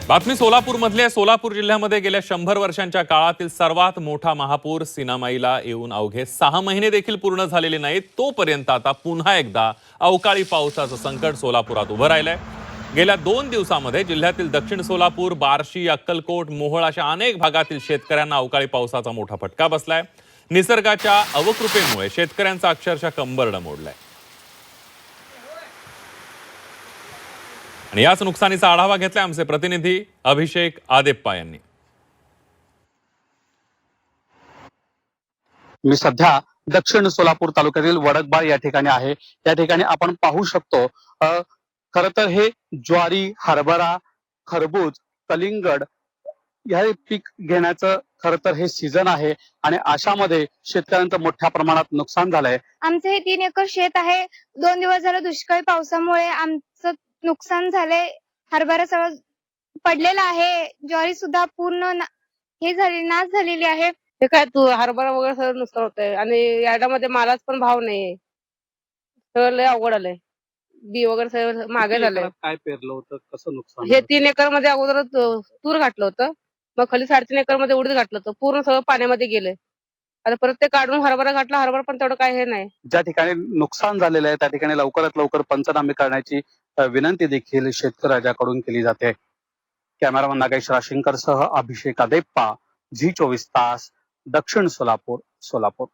बातमी सोलापूरमधल्या सोलापूर जिल्ह्यामध्ये गेल्या 100 वर्षांच्या काळातील सर्वात मोठा महापूर सिनामाईला येऊन अवघे 6 महिने देखील पूर्ण झालेले नाहीत. तोपर्यंत आता पुन्हा एकदा अवकाळी पावसाचं संकट सोलापुरात उभं राहिलंय. गेल्या 2 दिवसामध्ये जिल्ह्यातील दक्षिण सोलापूर, बार्शी, अक्कलकोट, मोहोळ अशा अनेक भागातील शेतकऱ्यांना अवकाळी पावसाचा मोठा फटका बसलाय. निसर्गाच्या अवकृपेमुळे शेतकऱ्यांचा अक्षरशः कंबरडं मोडलाय. आणि याच नुकसानीचा आढावा घेतलाय आमचे प्रतिनिधी अभिषेक आदेप्पा यांनी. मी सध्या दक्षिण सोलापूर तालुक्यातील वडकबाळ या ठिकाणी आहे. या ठिकाणी आपण पाहू शकतो खर तर हे ज्वारी, हरभरा, खरबूज, कलिंगड या पीक घेण्याचं खर तर हे सीझन आहे आणि अशामध्ये शेतकऱ्यांचं मोठ्या प्रमाणात नुकसान झालंय. आमचं हे 3 एकर शेत आहे. 2 दिवस झालं दुष्काळी पावसामुळे आमचं नुकसान झालंय. हरभरा सगळं पडलेला आहे. ज्वारी सुद्धा पूर्ण नाश झालेली आहे. ते काय तू हरभरा वगैरे सगळं नुकसान होतंय आणि यार्डामध्ये मालाच पण भाव नाहीये. सगळं लय अवघड आलंय. बी वगैरे सगळं मागे झालंय. काय पेरलं होतं, कसं नुकसान? हे 3 एकर मध्ये अगोदर तूर घातलं होतं, मग खाली 3.5 एकर मध्ये उडीद घातलं होतं. पूर्ण सगळं पाण्यामध्ये गेलंय. आता परत ते काढून हरभरा घातला. हरभरा पण तेवढं काय हे नाही. ज्या ठिकाणी नुकसान झालेलं आहे त्या ठिकाणी लवकरात लवकर पंचनामे करण्याची विनंती देखील शेतकऱ्याकडून केली जाते. कॅमेरामन नागेश राशिंकर सह अभिषेक आदेप्पा, झी 24 तास, दक्षिण सोलापूर, सोलापूर.